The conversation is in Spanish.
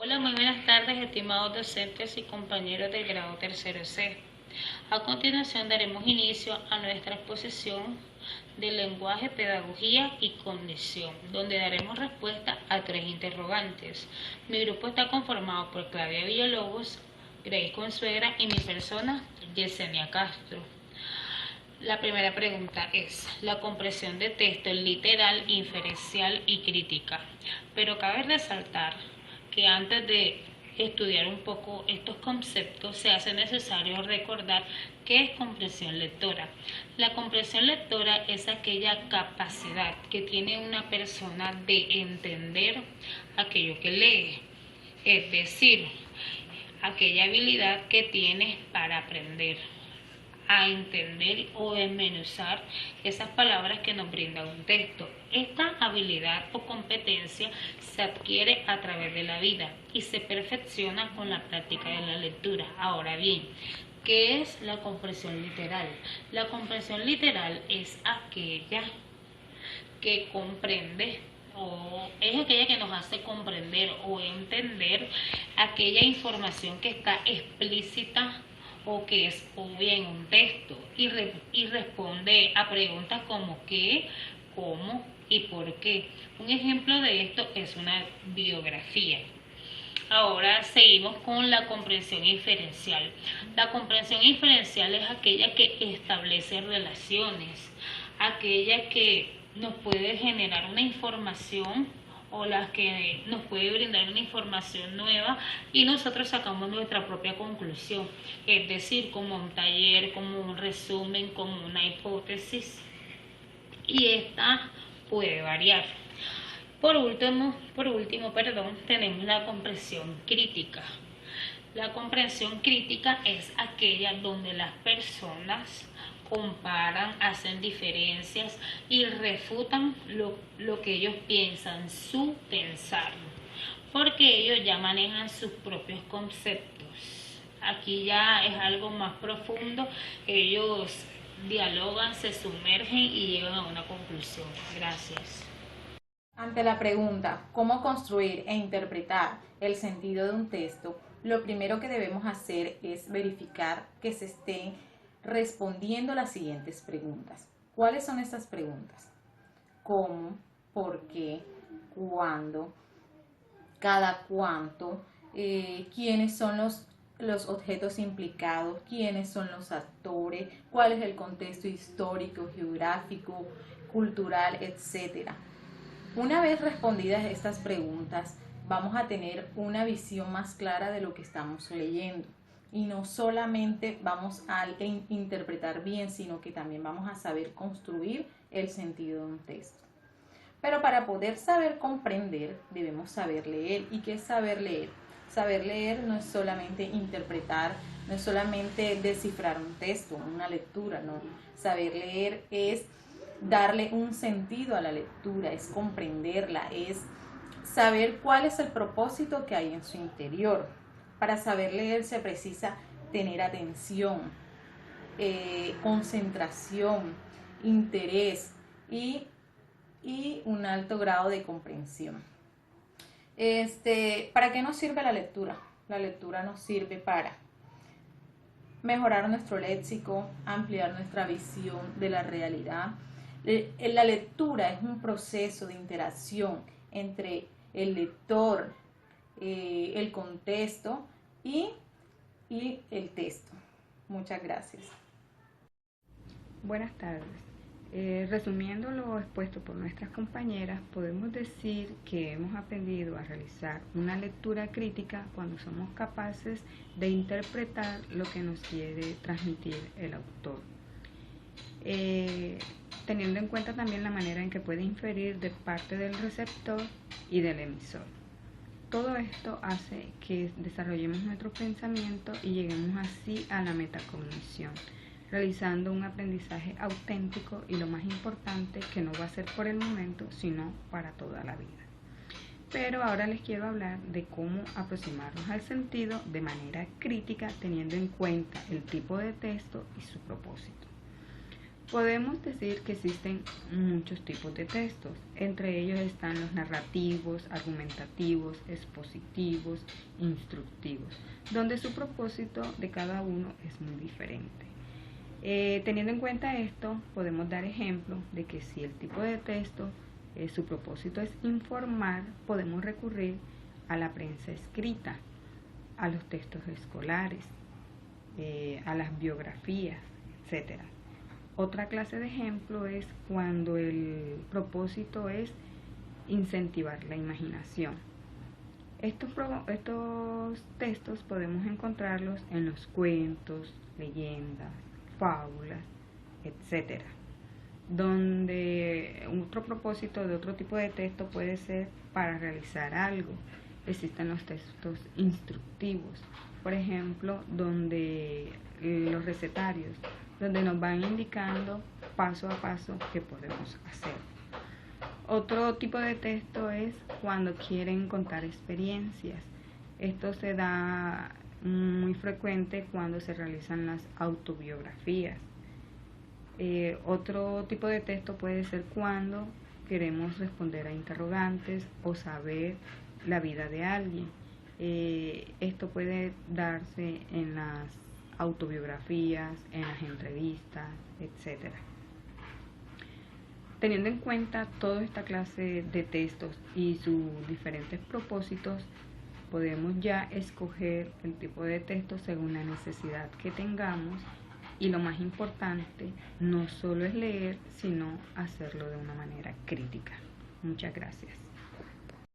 Hola, muy buenas tardes, estimados docentes y compañeros del grado tercero C. A continuación daremos inicio a nuestra exposición de lenguaje, pedagogía y cognición, donde daremos respuesta a 3 interrogantes. Mi grupo está conformado por Claudia Villalobos, Grace Consuegra y mi persona, Yesenia Castro. La primera pregunta es la comprensión de texto literal, inferencial y crítica. Pero cabe resaltar que antes de estudiar un poco estos conceptos se hace necesario recordar qué es comprensión lectora. La comprensión lectora es aquella capacidad que tiene una persona de entender aquello que lee, es decir, aquella habilidad que tiene para aprender a entender o desmenuzar esas palabras que nos brinda un texto. Esta habilidad o competencia se adquiere a través de la vida y se perfecciona con la práctica de la lectura. Ahora bien, ¿qué es la comprensión literal? La comprensión literal es aquella que comprende o es aquella que nos hace comprender o entender aquella información que está explícita o que es obvia en un texto y responde a preguntas como qué, cómo y por qué. Un ejemplo de esto es una biografía. Ahora seguimos con la comprensión inferencial. La comprensión inferencial es aquella que establece relaciones, aquella que nos puede generar una información o las que nos puede brindar una información nueva y nosotros sacamos nuestra propia conclusión, es decir, como un taller, como un resumen, como una hipótesis, y esta puede variar. Por último, tenemos la comprensión crítica. La comprensión crítica es aquella donde las personas comparan, hacen diferencias y refutan lo que ellos piensan, su pensar, porque ellos ya manejan sus propios conceptos. Aquí ya es algo más profundo, ellos dialogan, se sumergen y llegan a una conclusión. Gracias. Ante la pregunta ¿cómo construir e interpretar el sentido de un texto?, lo primero que debemos hacer es verificar que se estén respondiendo las siguientes preguntas. ¿Cuáles son estas preguntas? ¿Cómo? ¿Por qué? ¿Cuándo? ¿Cada cuánto? ¿Quiénes son los objetos implicados? ¿Quiénes son los actores? ¿Cuál es el contexto histórico, geográfico, cultural, etcétera? Una vez respondidas estas preguntas, vamos a tener una visión más clara de lo que estamos leyendo. Y no solamente vamos a interpretar bien, sino que también vamos a saber construir el sentido de un texto. Pero para poder saber comprender, debemos saber leer. ¿Y qué es saber leer? Saber leer no es solamente interpretar, no es solamente descifrar un texto, una lectura, no. Saber leer es darle un sentido a la lectura, es comprenderla, es saber cuál es el propósito que hay en su interior. Para saber leer se precisa tener atención, concentración, interés y un alto grado de comprensión. ¿Para qué nos sirve la lectura? La lectura nos sirve para mejorar nuestro léxico, ampliar nuestra visión de la realidad. La lectura es un proceso de interacción entre el lector, el contexto y el texto. Muchas gracias. Buenas tardes. Resumiendo lo expuesto por nuestras compañeras, podemos decir que hemos aprendido a realizar una lectura crítica cuando somos capaces de interpretar lo que nos quiere transmitir el autor, teniendo en cuenta también la manera en que puede inferir de parte del receptor y del emisor. Todo esto hace que desarrollemos nuestro pensamiento y lleguemos así a la metacognición, realizando un aprendizaje auténtico y lo más importante, que no va a ser por el momento, sino para toda la vida. Pero ahora les quiero hablar de cómo aproximarnos al sentido de manera crítica, teniendo en cuenta el tipo de texto y su propósito. Podemos decir que existen muchos tipos de textos. Entre ellos están los narrativos, argumentativos, expositivos, instructivos, donde su propósito de cada uno es muy diferente. Teniendo en cuenta esto, podemos dar ejemplo de que si el tipo de texto, su propósito es informar, podemos recurrir a la prensa escrita, a los textos escolares, a las biografías, etc. Otra clase de ejemplo es cuando el propósito es incentivar la imaginación. Estos textos podemos encontrarlos en los cuentos, leyendas, fábulas, etc. Donde otro propósito de otro tipo de texto puede ser para realizar algo. Existen los textos instructivos, por ejemplo, donde los recetarios, donde nos van indicando paso a paso qué podemos hacer. Otro tipo de texto es cuando quieren contar experiencias. Esto se da muy frecuente cuando se realizan las autobiografías. Otro tipo de texto puede ser cuando queremos responder a interrogantes o saber la vida de alguien. Esto puede darse en las autobiografías, en las entrevistas, etc. Teniendo en cuenta toda esta clase de textos y sus diferentes propósitos, podemos ya escoger el tipo de texto según la necesidad que tengamos, y lo más importante no solo es leer, sino hacerlo de una manera crítica. Muchas gracias.